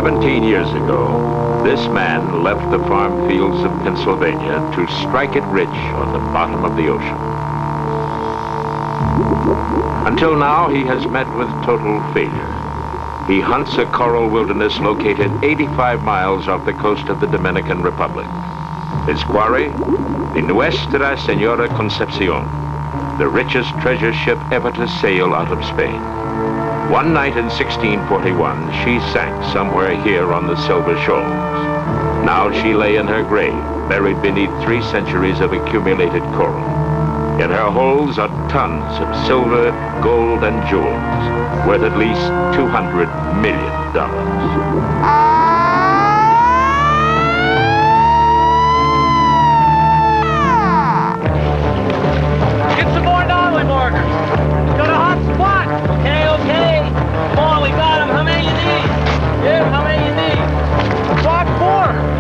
17 years ago, this man left the farm fields of Pennsylvania to strike it rich on the bottom of the ocean. Until now, he has met with total failure. He hunts a coral wilderness located 85 miles off the coast of the Dominican Republic. His quarry, the Nuestra Senora Concepcion, the richest treasure ship ever to sail out of Spain. One night in 1641, she sank somewhere here on the Silver Shoals. Now she lay in her grave, buried beneath 3 centuries of accumulated coral. In her holds are tons of silver, gold, and jewels, worth at least $200 million. Get some more Darwin markers. Got a hot spot. Okay. Come on, we got them. How many you need? Yeah, how many you need? Block 4.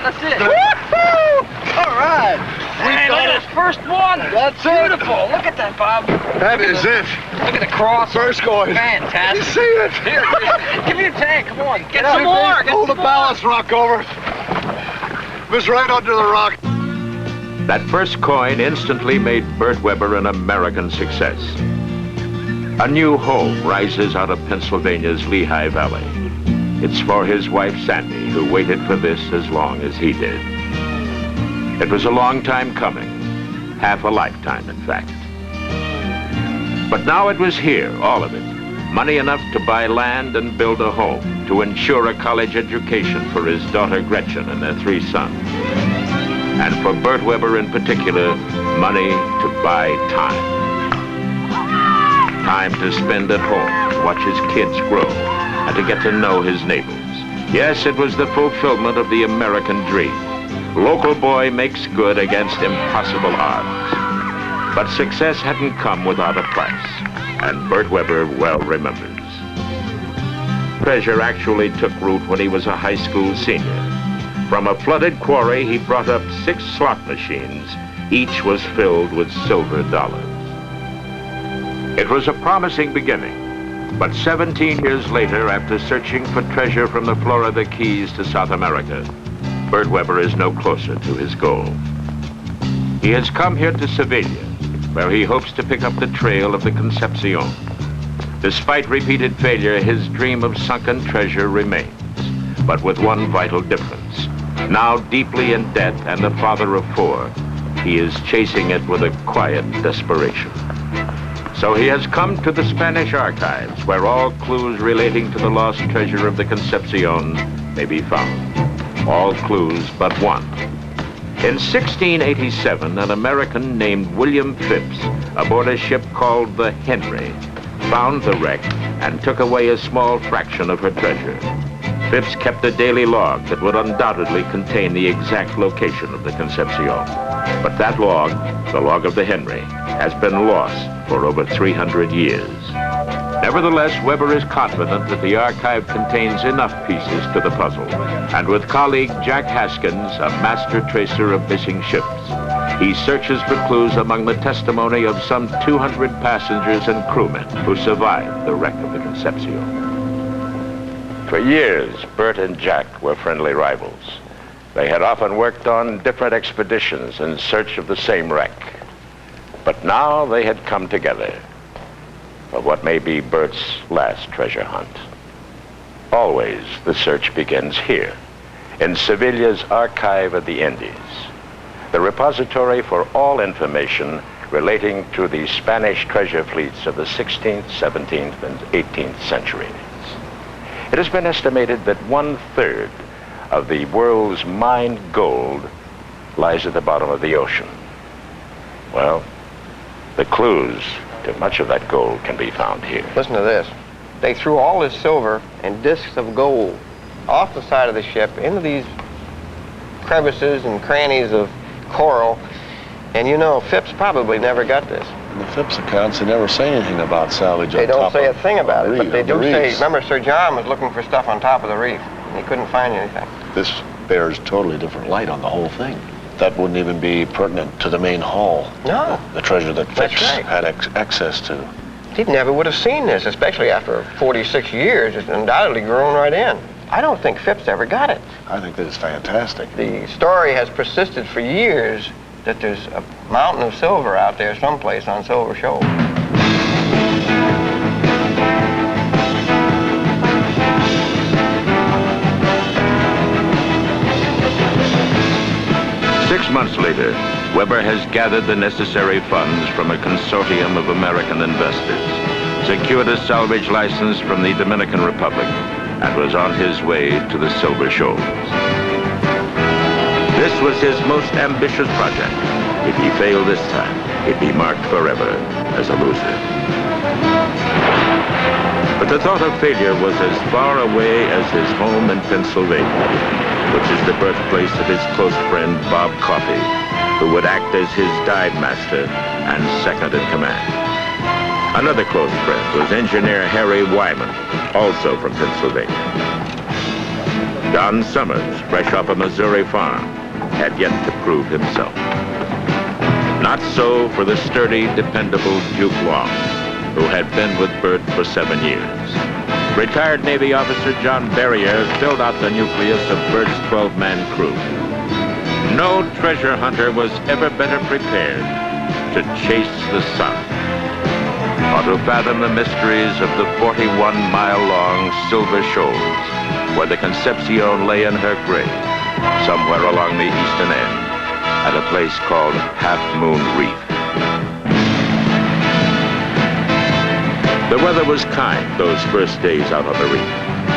That's it. All right. Hey, look at this first one. That's beautiful. Look at that, Bob. That is it. Look at the cross. First going. Fantastic. You see it? Here, give me a tank. Come on. Get some more. Hold the ballast rock over. It was right under the rock. That first coin instantly made Burt Webber an American success. A new home rises out of Pennsylvania's Lehigh Valley. It's for his wife, Sandy, who waited for this as long as he did. It was a long time coming, half a lifetime, in fact. But now it was here, all of it. Money enough to buy land and build a home, to ensure a college education for his daughter Gretchen and their 3 sons. And for Burt Webber in particular, money to buy time. Time to spend at home, to watch his kids grow, and to get to know his neighbors. Yes, it was the fulfillment of the American dream. Local boy makes good against impossible odds. But success hadn't come without a price, and Burt Webber well remembers. Treasure actually took root when he was a high school senior. From a flooded quarry, he brought up 6 slot machines. Each was filled with silver dollars. It was a promising beginning. But 17 years later, after searching for treasure from the Florida Keys to South America, Burt Webber is no closer to his goal. He has come here to Sevilla, where he hopes to pick up the trail of the Concepcion. Despite repeated failure, his dream of sunken treasure remains, but with one vital difference. Now deeply in debt and the father of 4, he is chasing it with a quiet desperation. So he has come to the Spanish archives, where all clues relating to the lost treasure of the Concepcion may be found. All clues but one. In 1687, an American named William Phipps, aboard a ship called the Henry, found the wreck and took away a small fraction of her treasure. Phipps kept a daily log that would undoubtedly contain the exact location of the Concepcion. But that log, the log of the Henry, has been lost for over 300 years. Nevertheless, Webber is confident that the archive contains enough pieces to the puzzle. And with colleague Jack Haskins, a master tracer of missing ships, he searches for clues among the testimony of some 200 passengers and crewmen who survived the wreck of the Concepcion. For years, Burt and Jack were friendly rivals. They had often worked on different expeditions in search of the same wreck. But now they had come together for what may be Burt's last treasure hunt. Always the search begins here, in Sevilla's Archive of the Indies, the repository for all information relating to the Spanish treasure fleets of the 16th, 17th, and 18th centuries. It has been estimated that 1/3 of the world's mined gold lies at the bottom of the ocean. Well, the clues to much of that gold can be found here. Listen to this. They threw all this silver and discs of gold off the side of the ship into these crevices and crannies of coral, And you know, Phipps probably never got this. In the Phipps accounts, they never say anything about salvage They on don't top say a of thing about it, but they do say, reefs. remember Sir John was looking for stuff on top of the reef, and he couldn't find anything. This bears totally different light on the whole thing. That wouldn't even be pertinent to the main haul. No. The treasure that That's Phipps right. had access to. He never would have seen this, especially after 46 years. It's undoubtedly grown right in. I don't think Phipps ever got it. I think that is fantastic. The story has persisted for years that there's a mountain of silver out there someplace on Silver Shoals. Six months later, Webber has gathered the necessary funds from a consortium of American investors, secured a salvage license from the Dominican Republic, and was on his way to the Silver Shoals. This was his most ambitious project. If he failed this time, he'd be marked forever as a loser. But the thought of failure was as far away as his home in Pennsylvania, which is the birthplace of his close friend Bob Coffey, who would act as his dive master and second in command. Another close friend was engineer Harry Wyman, also from Pennsylvania. Don Summers, fresh off a Missouri farm, had yet to prove himself. Not so for the sturdy, dependable Duke Long, who had been with Burt for 7 years. Retired Navy officer John Berrier filled out the nucleus of Burt's 12-man crew. No treasure hunter was ever better prepared to chase the sun, or to fathom the mysteries of the 41-mile-long Silver Shoals, where the Concepcion lay in her grave, somewhere along the eastern end, at a place called Half Moon Reef. The weather was kind those first days out on the reef,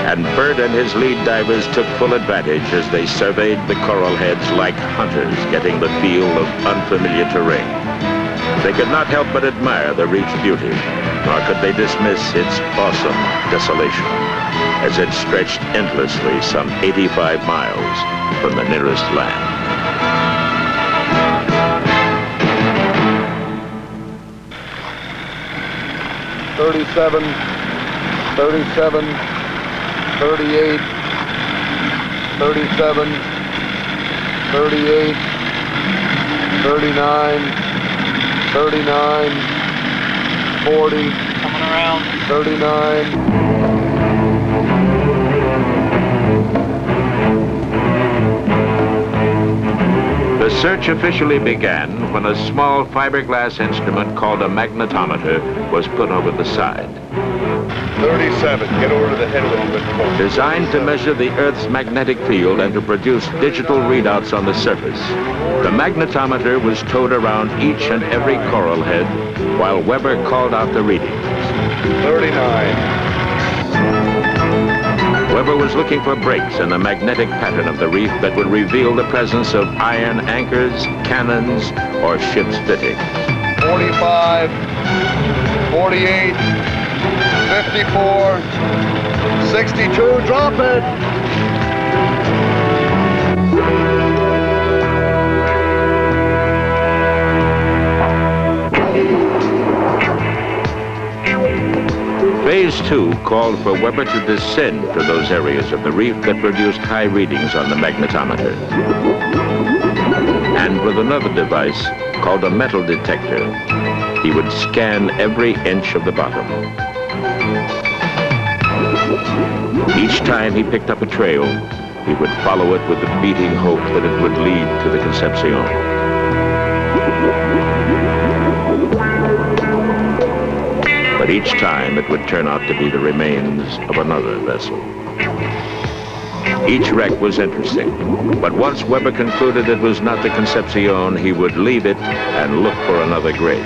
and Burt and his lead divers took full advantage as they surveyed the coral heads like hunters getting the feel of unfamiliar terrain. They could not help but admire the reef's beauty, nor could they dismiss its awesome desolation, as it stretched endlessly some 85 miles from the nearest land. $37, $37, $38, $37, $38, $39, $39, $40, Coming around. $39. The search officially began when a small fiberglass instrument called a magnetometer was put over the side. 37. Get over to the head a little bit closer. Designed to measure the Earth's magnetic field and to produce digital readouts on the surface, the magnetometer was towed around each and every coral head while Webber called out the readings. 39. Webber was looking for breaks in the magnetic pattern of the reef that would reveal the presence of iron anchors, cannons, or ship's fittings. 45, 48, 54, 62, drop it! Phase 2 called for Webber to descend to those areas of the reef that produced high readings on the magnetometer. And with another device called a metal detector, he would scan every inch of the bottom. Each time he picked up a trail, he would follow it with the beating hope that it would lead to the Concepcion. But each time it would turn out to be the remains of another vessel. Each wreck was interesting, but once Webber concluded it was not the Concepcion, he would leave it and look for another grave.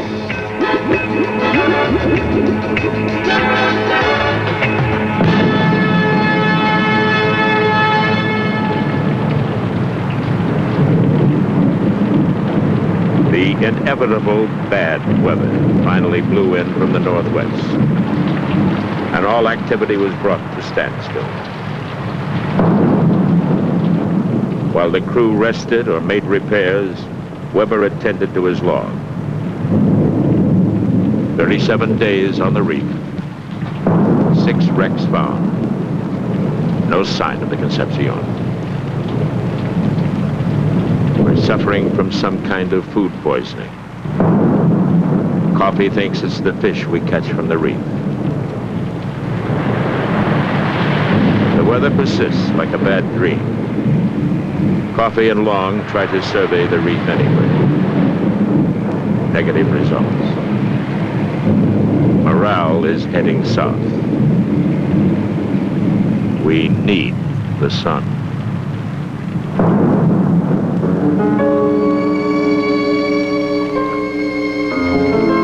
The inevitable bad weather finally blew in from the northwest, and all activity was brought to standstill. While the crew rested or made repairs, Webber attended to his log. 37 days on the reef. 6 wrecks found. No sign of the Concepcion. We're suffering from some kind of food poisoning. Coffee thinks it's the fish we catch from the reef. The weather persists like a bad dream. Coffee and Long try to survey the reef anyway. Negative results. Morale is heading south. We need the sun.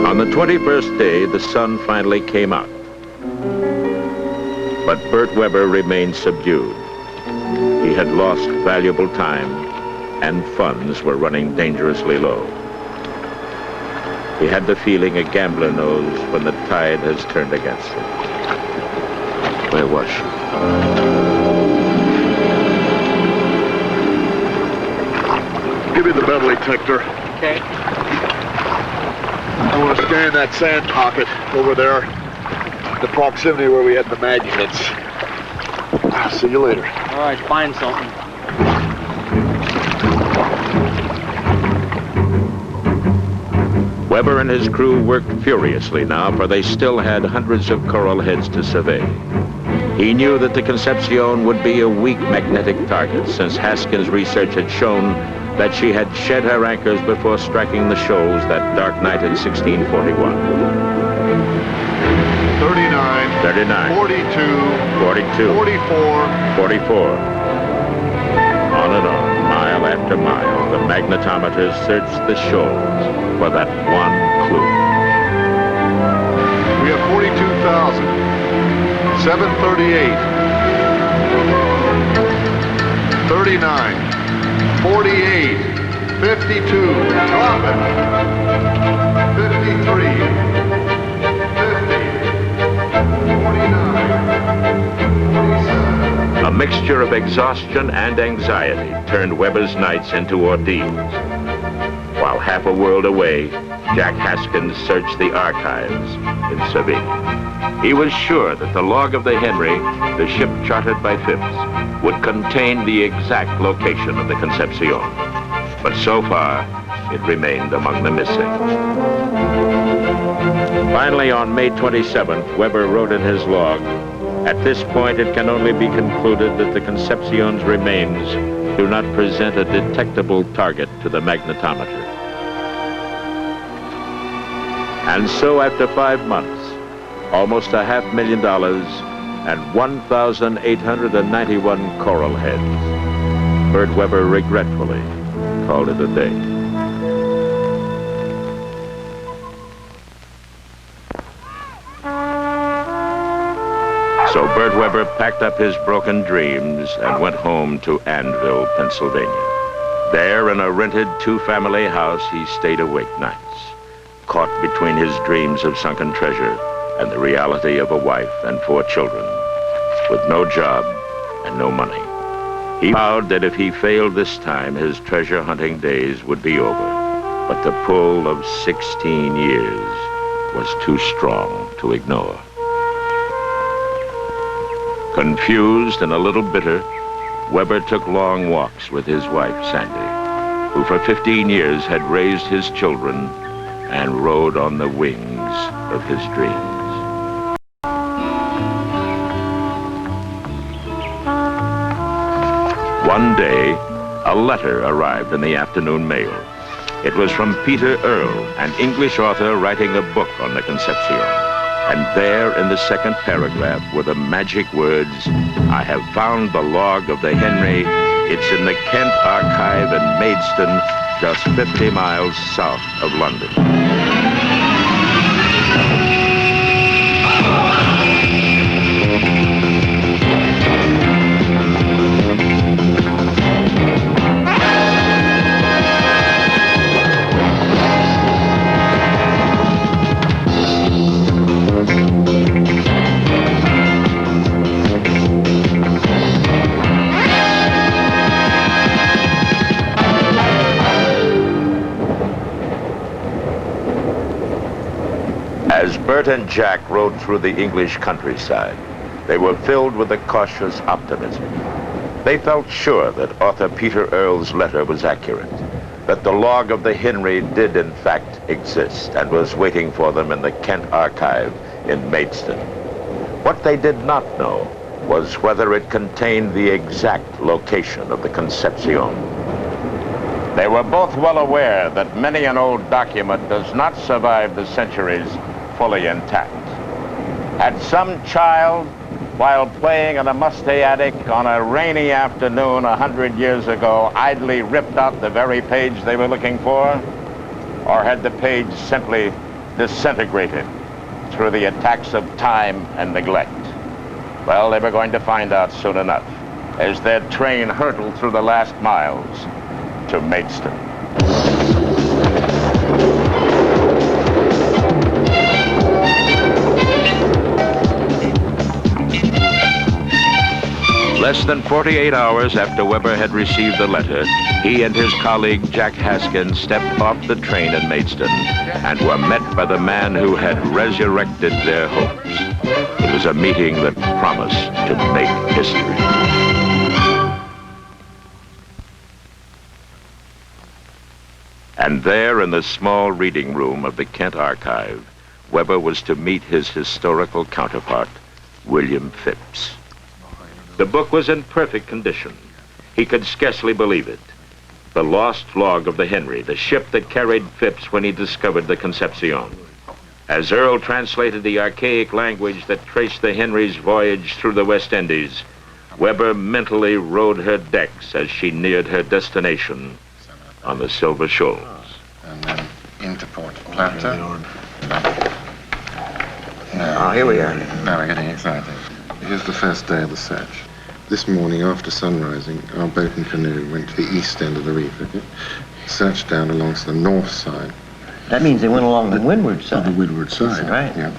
On the 21st day, the sun finally came out. But Burt Webber remained subdued. He had lost valuable time, and funds were running dangerously low. He had the feeling a gambler knows when the tide has turned against him. Where was she? Give me the metal detector. Okay. I want to scan that sand pocket over there. The proximity where we had the mag hits. I'll see you later. All right, find something. Webber and his crew worked furiously now, for they still had hundreds of coral heads to survey. He knew that the Concepcion would be a weak magnetic target, since Haskins' research had shown that she had shed her anchors before striking the shoals that dark night in 1641. 39. 39. 42. 42. 44. 44. On and on, mile after mile, the magnetometers searched the shoals for that one clue. We have 42,000. 738. 39. 48. 52. Drop it. 53. 50. 49. 47. A mixture of exhaustion and anxiety turned Webber's nights into ordeals. While half a world away, Jack Haskins searched the archives in Seville. He was sure that the log of the Henry, the ship chartered by Phipps, would contain the exact location of the Concepcion. But so far, it remained among the missing. Finally, on May 27th, Webber wrote in his log, "At this point, it can only be concluded that the Concepcion's remains do not present a detectable target to the magnetometer." And so after 5 months, almost $500,000 and 1,891 coral heads, Burt Webber regretfully called it a day. So Burt Webber packed up his broken dreams and went home to Annville, Pennsylvania. There, in a rented 2-family house, he stayed awake nights, caught between his dreams of sunken treasure and the reality of a wife and 4 children, with no job and no money. He vowed that if he failed this time, his treasure hunting days would be over. But the pull of 16 years was too strong to ignore. Confused and a little bitter, Webber took long walks with his wife, Sandy, who for 15 years had raised his children and rode on the wings of his dreams. One day, a letter arrived in the afternoon mail. It was from Peter Earle, an English author writing a book on the Concepcion. And there in the second paragraph were the magic words, "I have found the log of the Henry. It's in the Kent Archive in Maidstone, just 50 miles south of London." As Burt and Jack rode through the English countryside, they were filled with a cautious optimism. They felt sure that author Peter Earle's letter was accurate, that the log of the Henry did in fact exist and was waiting for them in the Kent archive in Maidstone. What they did not know was whether it contained the exact location of the Concepcion. They were both well aware that many an old document does not survive the centuries fully intact. Had some child, while playing in a musty attic on a rainy afternoon 100 years ago, idly ripped out the very page they were looking for? Or had the page simply disintegrated through the attacks of time and neglect? Well, they were going to find out soon enough as their train hurtled through the last miles to Maidstone. Less than 48 hours after Webber had received the letter, he and his colleague Jack Haskins stepped off the train in Maidstone and were met by the man who had resurrected their hopes. It was a meeting that promised to make history. And there in the small reading room of the Kent archive, Webber was to meet his historical counterpart, William Phipps. The book was in perfect condition. He could scarcely believe it. The lost log of the Henry, the ship that carried Phipps when he discovered the Concepcion. As Earle translated the archaic language that traced the Henry's voyage through the West Indies, Webber mentally rode her decks as she neared her destination on the Silver Shoals. And then into Port Plata. Oh, here we are. Now we're getting excited. Here's the first day of the search. This morning, after sunrising, our boat and canoe went to the east end of the reef. Searched down along the north side. That means they went along the windward side. The windward side, right. Yeah.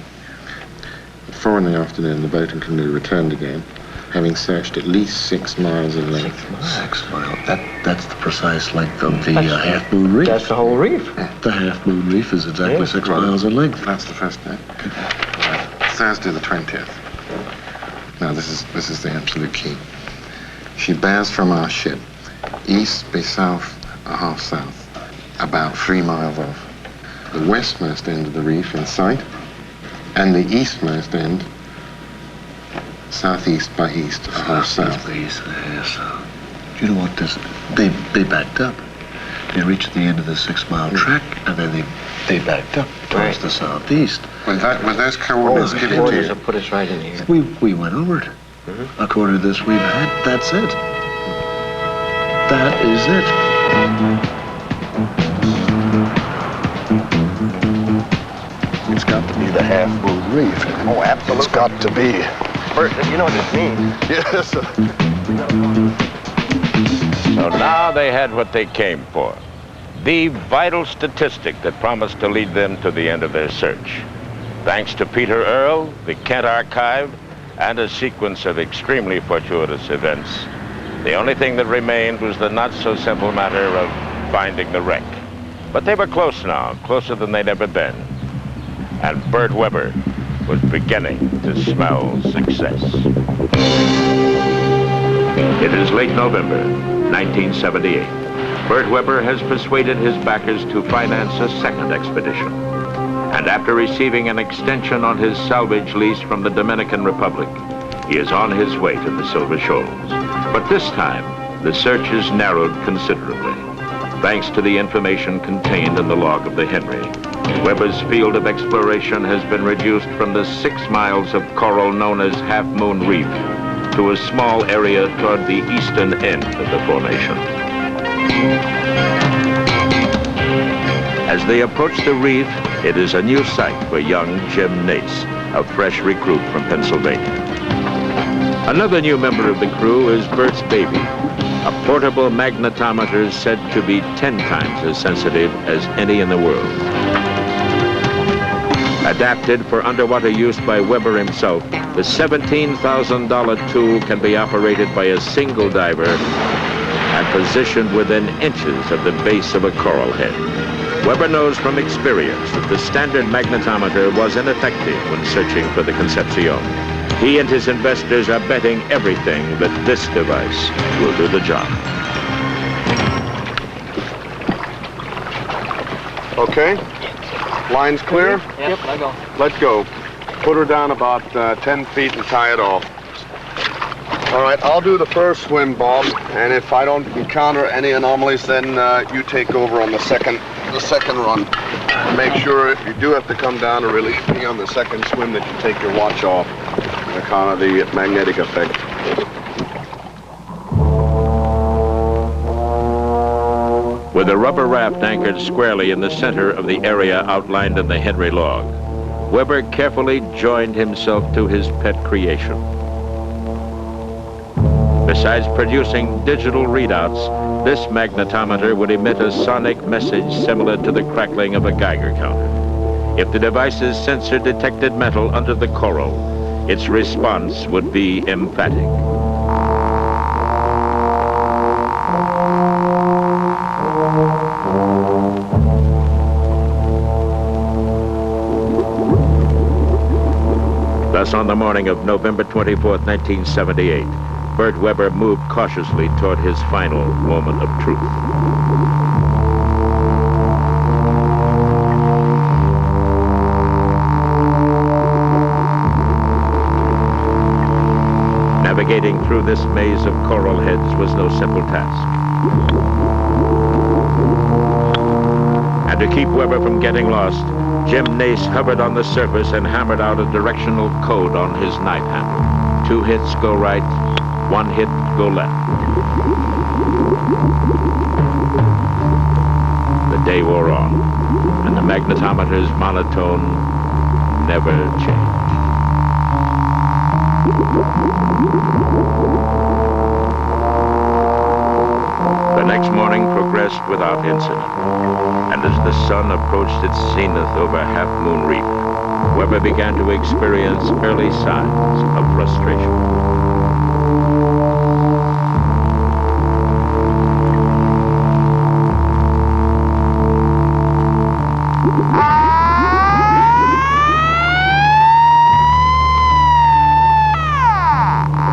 At 4 in the afternoon, the boat and canoe returned again, having searched at least 6 miles in length. 6 miles. 6 miles. That's the precise length of the Half Moon Reef. That's the whole reef. The Half Moon Reef is exactly 6 miles in length. That's the first day. Thursday the 20th. Now this is the absolute key. She bears from our ship east by south, a half south, about 3 miles off. The westmost end of the reef in sight, and the eastmost end southeast by east, a half south. By east, a half south. Do you know what this? They backed up. They reached the end of the 6 mile track, and then they backed up towards the southeast. With those coordinates given to you? Put us right in here. We went over it. According to this we've had, that's it. That is it. It's got to be the Half Moon Reef. Oh, absolutely. It's got to be. Burt, you know what this means. Yes. So now they had what they came for. The vital statistic that promised to lead them to the end of their search. Thanks to Peter Earle, the Kent archive, and a sequence of extremely fortuitous events, the only thing that remained was the not-so-simple matter of finding the wreck. But they were close now, closer than they'd ever been. And Burt Webber was beginning to smell success. It is late November, 1978. Burt Webber has persuaded his backers to finance a second expedition. And after receiving an extension on his salvage lease from the Dominican Republic, he is on his way to the Silver Shoals. But this time, the search is narrowed considerably, thanks to the information contained in the log of the Henry. Webber's field of exploration has been reduced from the 6 miles of coral known as Half Moon Reef to a small area toward the eastern end of the formation. As they approach the reef, it is a new sight for young Jim Nace, a fresh recruit from Pennsylvania. Another new member of the crew is Burt's baby, a portable magnetometer said to be 10 times as sensitive as any in the world. Adapted for underwater use by Webber himself, the $17,000 tool can be operated by a single diver and positioned within inches of the base of a coral head. Webber knows from experience that the standard magnetometer was ineffective when searching for the Concepcion. He and his investors are betting everything that this device will do the job. Okay. Line's clear? Yep, let go. Let's go. Put her down about 10 feet and tie it off. All right, I'll do the first swim, Bob, and if I don't encounter any anomalies, then you take over on the second run. Make sure if you do have to come down to relieve me on the second swim that you take your watch off on account of the magnetic effect. With a rubber raft anchored squarely in the center of the area outlined in the Henry log, Webber carefully joined himself to his pet creation. Besides producing digital readouts, this magnetometer would emit a sonic message similar to the crackling of a Geiger counter. If the device's sensor detected metal under the coral, its response would be emphatic. Thus, on the morning of November 24th, 1978, Burt Webber moved cautiously toward his final moment of truth. Navigating through this maze of coral heads was no simple task. And to keep Webber from getting lost, Jim Nace hovered on the surface and hammered out a directional code on his knife handle. 2 hits go right, 1 hit go left. The day wore on, and the magnetometer's monotone never changed. The next morning progressed without incident, and as the sun approached its zenith over Half Moon Reef, Webber began to experience early signs of frustration.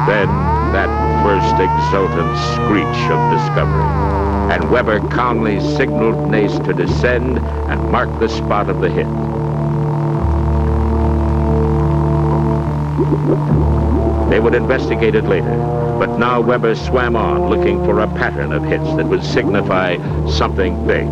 Then that first exultant screech of discovery, and Webber calmly signaled Nace to descend and mark the spot of the hit. They would investigate it later, but now Webber swam on looking for a pattern of hits that would signify something big.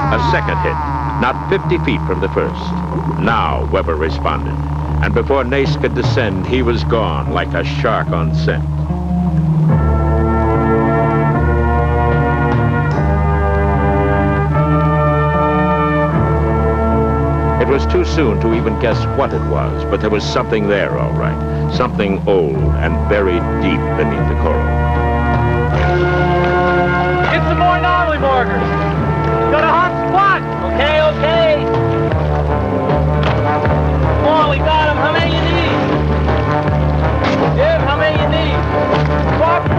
A second hit, not 50 feet from the first. Now Webber responded, and before Nace could descend, he was gone like a shark on scent. It was too soon to even guess what it was, but there was something there, all right. Something old and buried deep beneath the coral. Get some more anomaly markers. Got a hot spot. Okay, okay. Come on, we got him. How many you need? Jim, how many you need? Spot 4.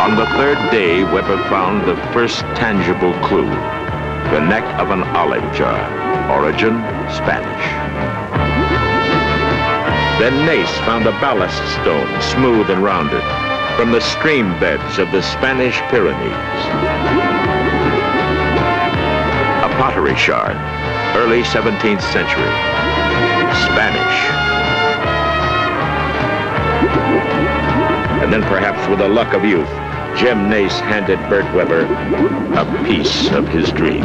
On the third day, Webber found the first tangible clue, the neck of an olive jar, origin Spanish. Then Nace found a ballast stone, smooth and rounded, from the stream beds of the Spanish Pyrenees. A pottery shard, early 17th century, Spanish. And then perhaps with the luck of youth, Jim Nace handed Burt Webber a piece of his dream.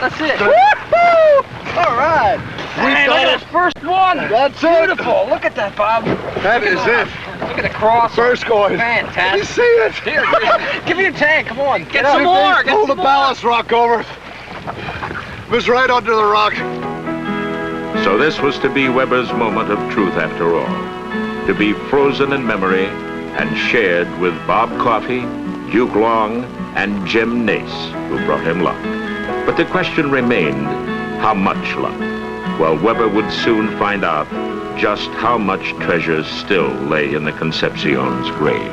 That's it. Woo-hoo! All right. Hey, look at this first one. That's beautiful. Look at that, Bob. That is it. Look at the cross. First coin. Fantastic. Let me see it. Here, give me your tank. Come on. Get Now, some more. Pull the ballast rock over. It was right under the rock. So this was to be Webber's moment of truth after all. To be frozen in memory and shared with Bob Coffey, Duke Long, and Jim Nace, who brought him luck. But the question remained, how much luck? Well, Webber would soon find out just how much treasure still lay in the Concepcion's grave.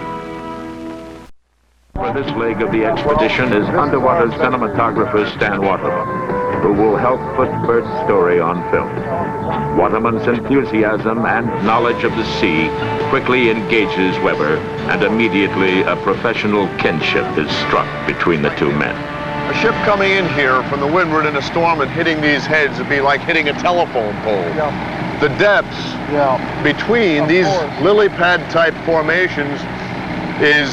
For this leg of the expedition is underwater cinematographer Stan Waterman, who will help put Burt's story on film. Waterman's enthusiasm and knowledge of the sea quickly engages Webber, and immediately a professional kinship is struck between the two men. A ship coming in here from the windward in a storm and hitting these heads would be like hitting a telephone pole. Yeah. The depths between these lily pad type formations is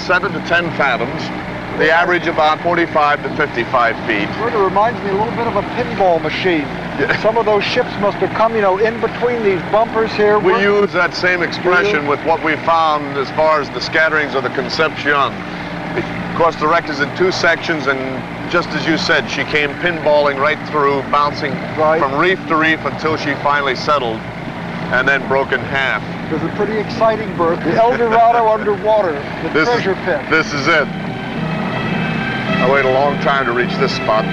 7 to 10 fathoms. The average about 45 to 55 feet. Sort of reminds me a little bit of a pinball machine. Some of those ships must have come, you know, in between these bumpers here. We use that same expression with what we found as far as the scatterings of the Concepcion. Of course, the wreck is in two sections, and just as you said, she came pinballing right through, bouncing from reef to reef until she finally settled and then broke in half. This is pretty exciting, Burt. The El Dorado underwater, the treasure pit. This is it. I waited a long time to reach this spot.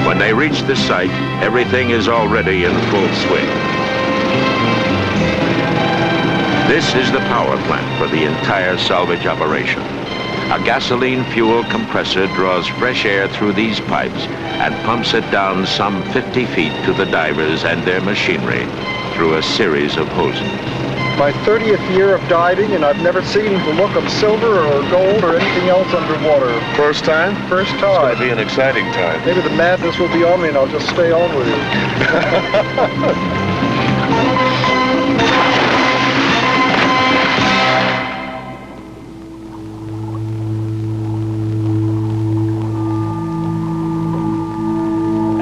When they reach the site, everything is already in full swing. This is the power plant for the entire salvage operation. A gasoline fuel compressor draws fresh air through these pipes and pumps it down some 50 feet to the divers and their machinery through a series of hoses. My 30th year of diving, and I've never seen the look of silver or gold or anything else underwater. First time? First time. It's going to be an exciting time. Maybe the madness will be on me and I'll just stay on with you.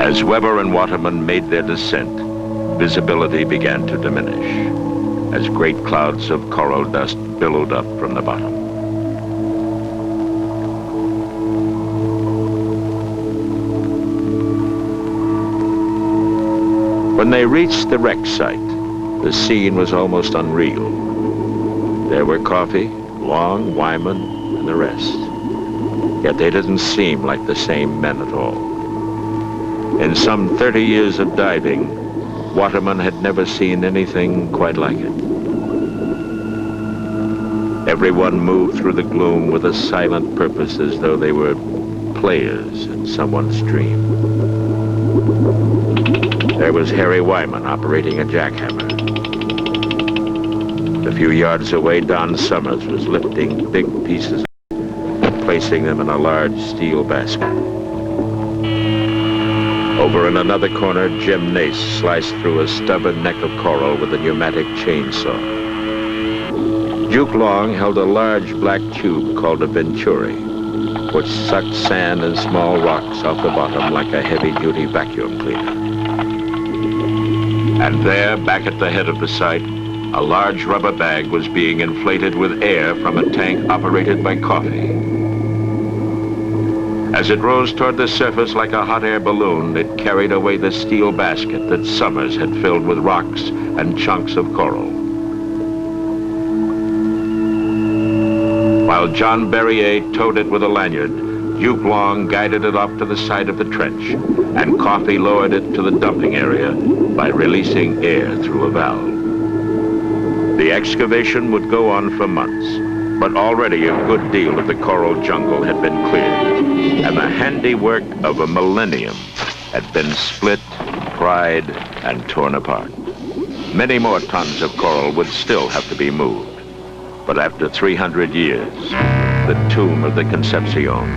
As Webber and Waterman made their descent, visibility began to diminish as great clouds of coral dust billowed up from the bottom. When they reached the wreck site, the scene was almost unreal. There were Coffey, Long, Wyman, and the rest. Yet they didn't seem like the same men at all. In some 30 years of diving, Waterman had never seen anything quite like it. Everyone moved through the gloom with a silent purpose, as though they were players in someone's dream. There was Harry Wyman operating a jackhammer. A few yards away, Don Summers was lifting big pieces and placing them in a large steel basket. Over in another corner, Jim Nace sliced through a stubborn neck of coral with a pneumatic chainsaw. Duke Long held a large black tube called a venturi, which sucked sand and small rocks off the bottom like a heavy-duty vacuum cleaner. And there, back at the head of the site, a large rubber bag was being inflated with air from a tank operated by Coffey. As it rose toward the surface like a hot air balloon, it carried away the steel basket that Summers had filled with rocks and chunks of coral. While John Berryer towed it with a lanyard, Duke Long guided it off to the side of the trench, and Coffey lowered it to the dumping area by releasing air through a valve. The excavation would go on for months, But already a good deal of the coral jungle had been cleared, and the handiwork of a millennium had been split, pried, and torn apart. Many more tons of coral would still have to be moved. But after 300 years, the tomb of the Concepcion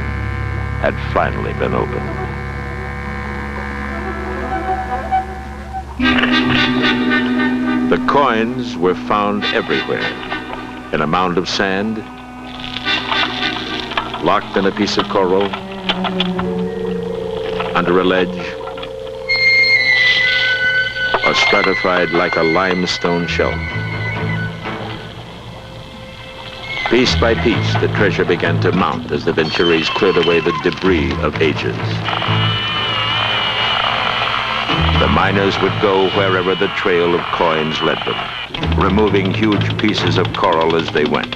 had finally been opened. The coins were found everywhere. In a mound of sand, locked in a piece of coral, under a ledge, or stratified like a limestone shelf. Piece by piece, the treasure began to mount as the Venturis cleared away the debris of ages. The miners would go wherever the trail of coins led them, removing huge pieces of coral as they went,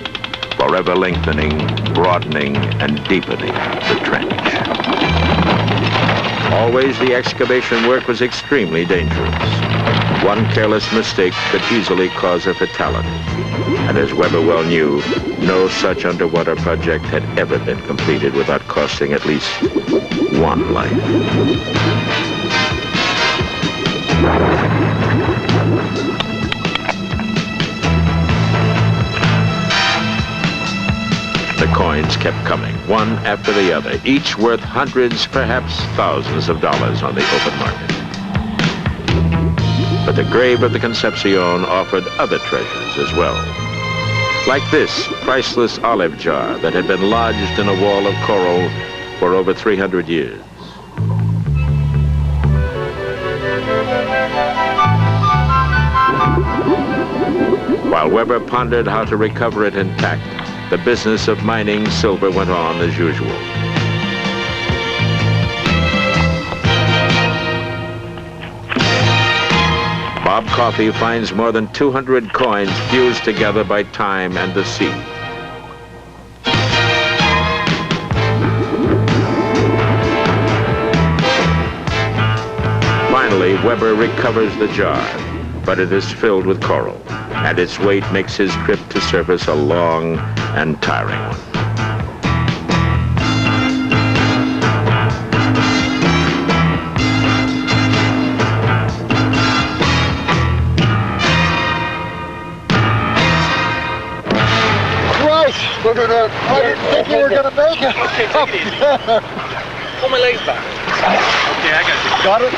forever lengthening, broadening, and deepening the trench. Always the excavation work was extremely dangerous. One careless mistake could easily cause a fatality. And as Webber well knew, no such underwater project had ever been completed without costing at least one life. The coins kept coming, one after the other, each worth hundreds, perhaps thousands of dollars on the open market. But the grave of the Concepcion offered other treasures as well. Like this priceless olive jar that had been lodged in a wall of coral for over 300 years. While Webber pondered how to recover it intact, the business of mining silver went on as usual. Bob Coffey finds more than 200 coins fused together by time and the sea. Finally, Webber recovers the jar, but it is filled with coral, and its weight makes his trip to surface a long and tiring one. Look at that. I didn't think you were going to make it. Okay, take it easy. Pull my legs back. Okay, I got you. Got it?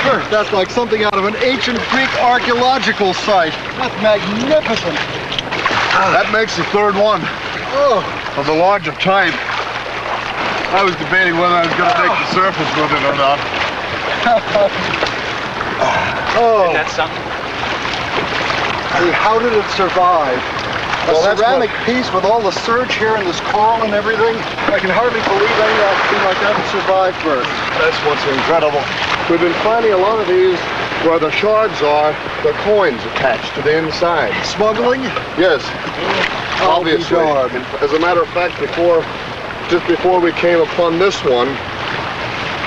Sure. That's like something out of an ancient Greek archaeological site. That's magnificent. That makes the third one of the Lodge of Time. I was debating whether I was going to take the surface with it or not. Isn't that something? How did it survive? A ceramic piece with all the surge here and this coral and everything. I can hardly believe anything like that would survive, Burt. That's what's incredible. We've been finding a lot of these where the shards are, the coins attached to the inside. Smuggling? Yes, I'll be obviously. darned. As a matter of fact, just before we came upon this one,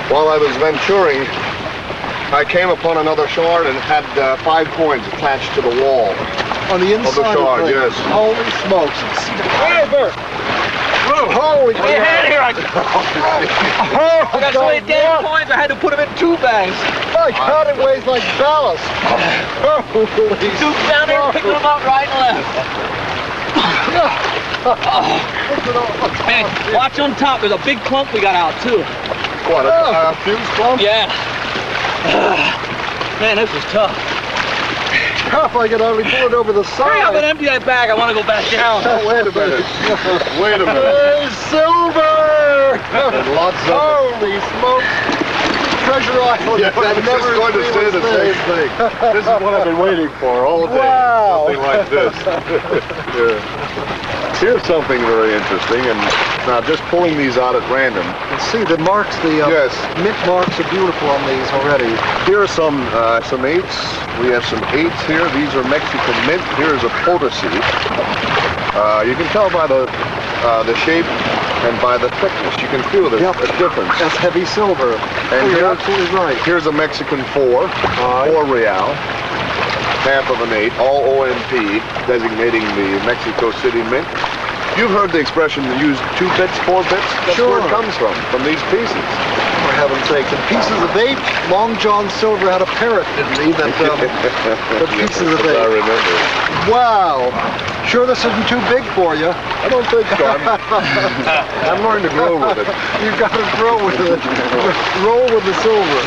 while I was venturing, I came upon another shard and had 5 coins attached to the wall. On the inside of the shard, yes. Holy smokes. Hey, Burt. Holy Put your hand here. I got so many damn coins, I had to put them in 2 bags. My God, it weighs like ballast. Holy Duke down there picking them up right and left. Hey, watch on top. There's a big clump we got out, too. What, a fuse clump? Yeah. Man, this is tough. Tough, I could hardly pull it over the side. Hurry up and empty that bag. I want to go back down. Oh, wait a minute. Wait a minute. There's silver! Lots of Holy smokes. Treasure Island. Yeah, I was just going to say the same thing. This is what I've been waiting for all day. Wow. Something like this. Yeah. Here's something very interesting, and now just pulling these out at random. You see the marks, the Yes. mint marks are beautiful on these already. Here are some 8s. We have some 8s here. These are Mexican mint. Here is a potassy. You can tell by the shape and by the thickness. You can feel there's a difference. That's heavy silver. And you're absolutely right. Here's a Mexican 4 real, half of an 8, all OMP, designating the Mexico City Mint. You've heard the expression used 2 bits, 4 bits? That's Sure. where it comes from these pieces. For heaven's sakes, in pieces of 8, Long John Silver had a parrot, didn't he? That pieces of 8. I remember. Wow. Sure this isn't too big for you. I don't think so. I'm learning to grow with it. You've got to grow with it. Roll with the silver.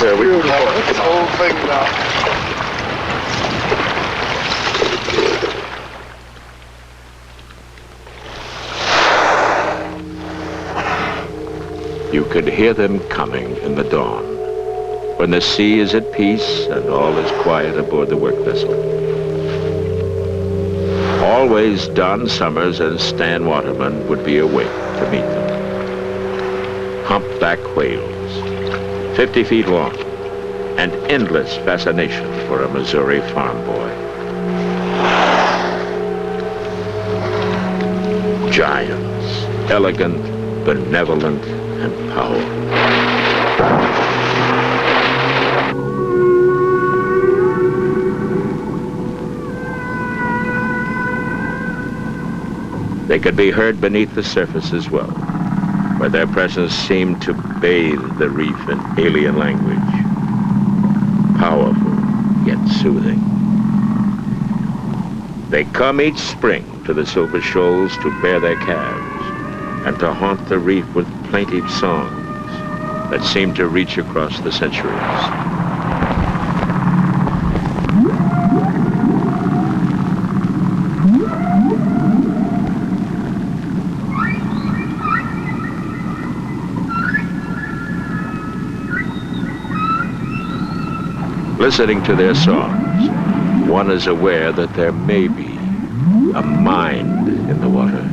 There, we can Beautiful. have this whole thing now. You could hear them coming in the dawn, when the sea is at peace and all is quiet aboard the work vessel. Always Don Summers and Stan Waterman would be awake to meet them. Humpback whales, 50 feet long, and endless fascination for a Missouri farm boy. Giants, elegant, benevolent, and powerful. They could be heard beneath the surface as well, where their presence seemed to bathe the reef in alien language. Powerful, yet soothing. They come each spring to the Silver Shoals to bear their calves and to haunt the reef with plaintive songs that seem to reach across the centuries. Listening to their songs, one is aware that there may be a mind in the water.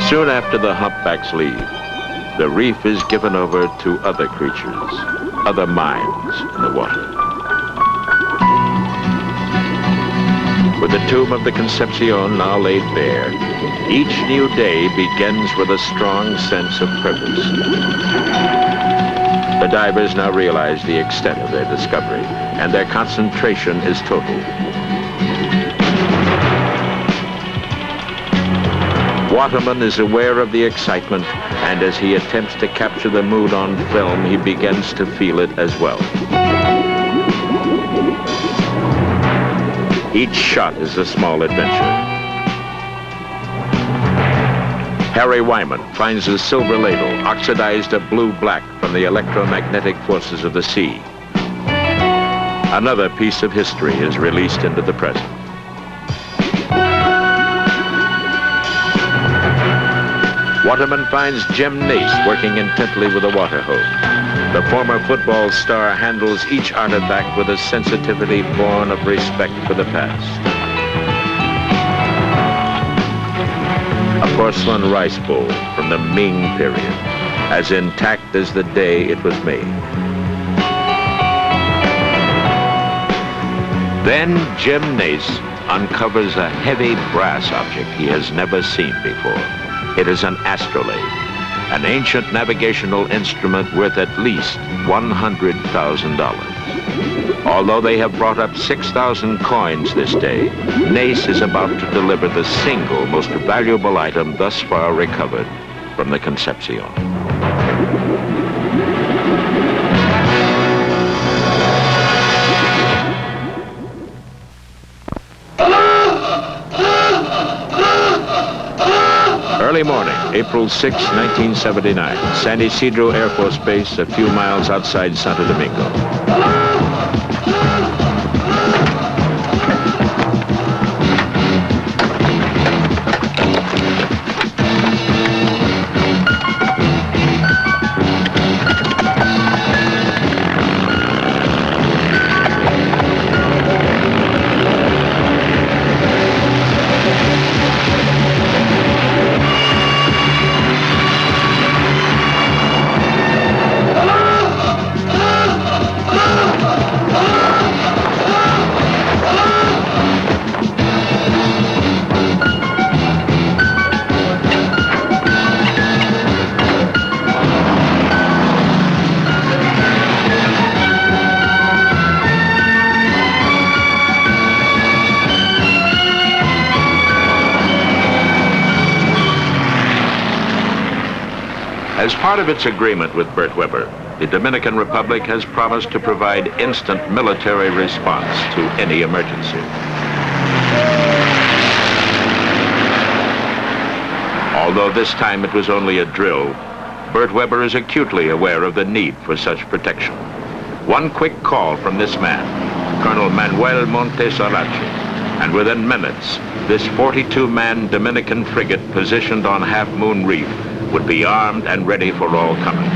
Soon after the humpbacks leave, the reef is given over to other creatures, other minds in the water. With the tomb of the Concepcion now laid bare, each new day begins with a strong sense of purpose. The divers now realize the extent of their discovery, and their concentration is total. Waterman is aware of the excitement, and as he attempts to capture the mood on film, he begins to feel it as well. Each shot is a small adventure. Harry Wyman finds a silver ladle oxidized a blue-black from the electromagnetic forces of the sea. Another piece of history is released into the present. Waterman finds Jim Nace working intently with a water hose. The former football star handles each artifact with a sensitivity born of respect for the past. A porcelain rice bowl from the Ming period, as intact as the day it was made. Then Jim Nace uncovers a heavy brass object he has never seen before. It is an astrolabe, an ancient navigational instrument worth at least $100,000. Although they have brought up 6,000 coins this day, Nace is about to deliver the single most valuable item thus far recovered from the Concepcion. Early morning, April 6, 1979, San Isidro Air Force Base, a few miles outside Santo Domingo. As part of its agreement with Burt Webber, the Dominican Republic has promised to provide instant military response to any emergency. Although this time it was only a drill, Burt Webber is acutely aware of the need for such protection. One quick call from this man, Colonel Manuel Montes Arache, and within minutes, this 42-man Dominican frigate positioned on Half Moon Reef would be armed and ready for all comers.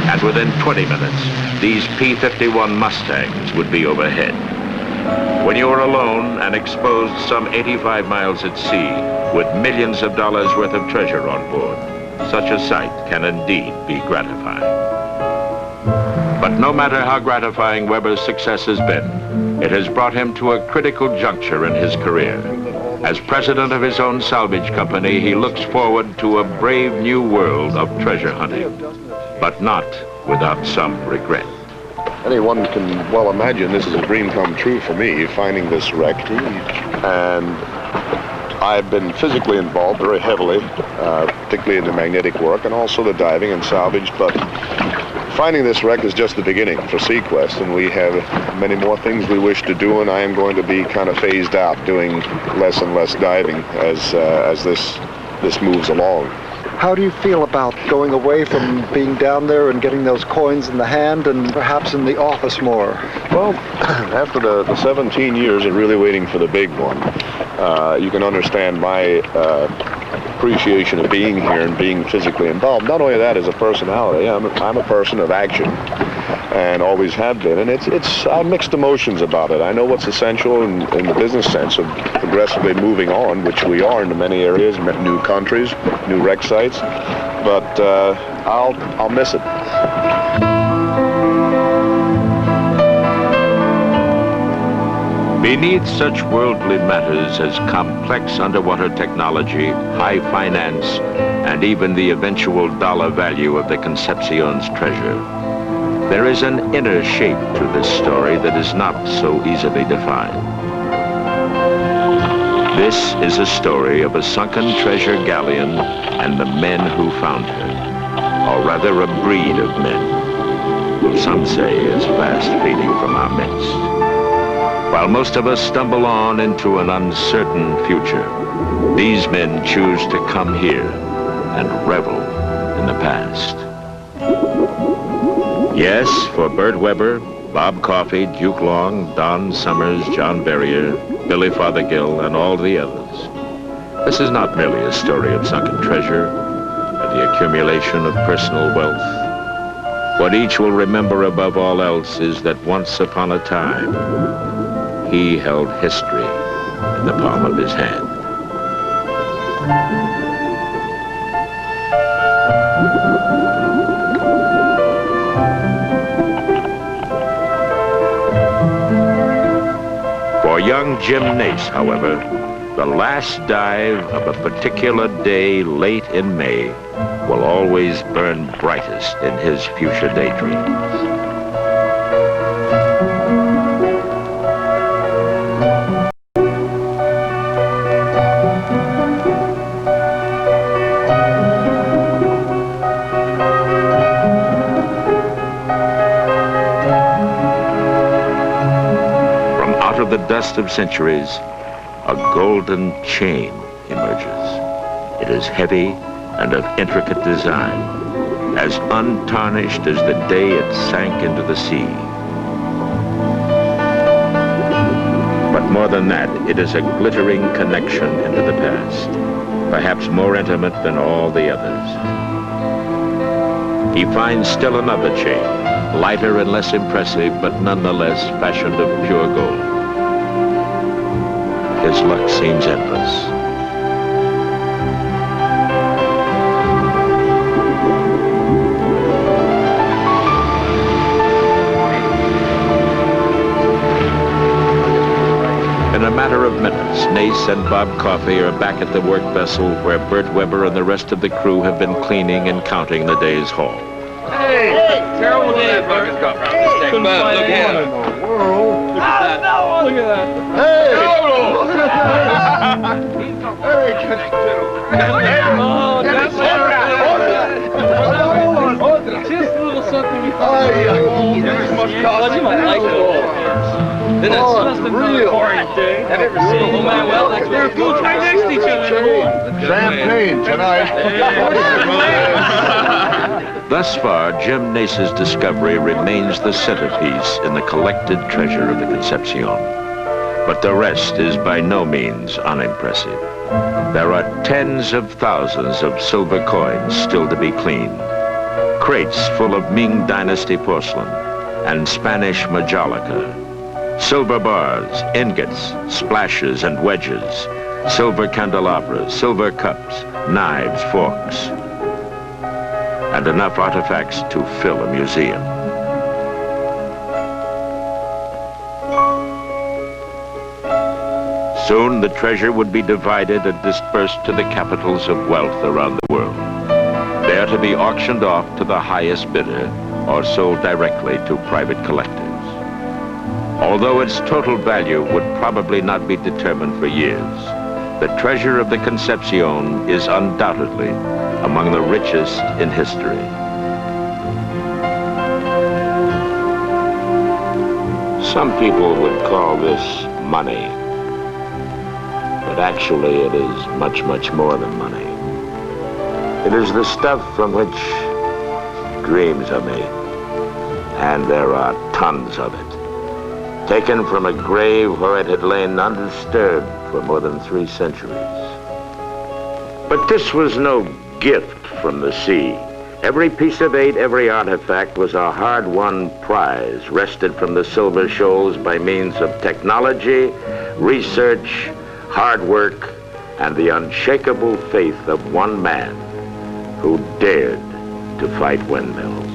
And within 20 minutes, these P-51 Mustangs would be overhead. When you are alone and exposed some 85 miles at sea with millions of dollars worth of treasure on board, such a sight can indeed be gratifying. But no matter how gratifying Webber's success has been, it has brought him to a critical juncture in his career. As president of his own salvage company, he looks forward to a brave new world of treasure hunting, but not without some regret. Anyone can well imagine this is a dream come true for me, finding this wreck. And I've been physically involved very heavily, particularly in the magnetic work and also the diving and salvage, but finding this wreck is just the beginning for Sequest, and we have many more things we wish to do, and I am going to be kind of phased out, doing less and less diving as this moves along. How do you feel about going away from being down there and getting those coins in the hand and perhaps in the office more? Well, after the 17 years of really waiting for the big one, you can understand my appreciation of being here and being physically involved. Not only that, as a personality, I'm a person of action and always have been, and I have mixed emotions about it. I know what's essential in the business sense of progressively moving on, which we are into many areas, new countries, new wreck sites, but I'll miss it. Beneath such worldly matters as complex underwater technology, high finance, and even the eventual dollar value of the Concepcion's treasure, there is an inner shape to this story that is not so easily defined. This is a story of a sunken treasure galleon and the men who found her, or rather a breed of men, who some say is fast fading from our midst. While most of us stumble on into an uncertain future, these men choose to come here and revel in the past. Yes, for Burt Webber, Bob Coffey, Duke Long, Don Summers, John Berrier, Billy Fothergill, and all the others, this is not merely a story of sunken treasure or the accumulation of personal wealth. What each will remember above all else is that once upon a time, he held history in the palm of his hand. For young Jim Nace, however, the last dive of a particular day late in May will always burn brightest in his fuchsia daydreams. The dust of centuries, a golden chain emerges. It is heavy and of intricate design, as untarnished as the day it sank into the sea. But more than that, it is a glittering connection into the past, perhaps more intimate than all the others. He finds still another chain, lighter and less impressive, but nonetheless fashioned of pure gold. His luck seems endless. In a matter of minutes, Nace and Bob Coffey are back at the work vessel where Burt Webber and the rest of the crew have been cleaning and counting the day's haul. Hey! Terrible day, Burt. Hey! Look at in the world? Look at that. Look at that. Hey! Oh, that's Well, you might like it. Then it's just another boring thing. Have you ever seen it? Well, that's what we'll try next to each other. Champagne tonight. Thus far, Jim Nace's discovery remains the centerpiece in the collected treasure of the Concepcion. But the rest is by no means unimpressive. There are tens of thousands of silver coins still to be cleaned. Crates full of Ming Dynasty porcelain and Spanish majolica. Silver bars, ingots, splashes, and wedges. Silver candelabras, silver cups, knives, forks. And enough artifacts to fill a museum. Soon the treasure would be divided and dispersed to the capitals of wealth around the world, there to be auctioned off to the highest bidder or sold directly to private collectors. Although its total value would probably not be determined for years, the treasure of the Concepcion is undoubtedly among the richest in history. Some people would call this money, but actually it is much, much more than money. It is the stuff from which dreams are made, and there are tons of it, taken from a grave where it had lain undisturbed for more than 3 centuries. But this was no gift from the sea. Every piece of eight, every artifact was a hard-won prize wrested from the Silver Shoals by means of technology, research, hard work, and the unshakable faith of one man who dared to fight windmills.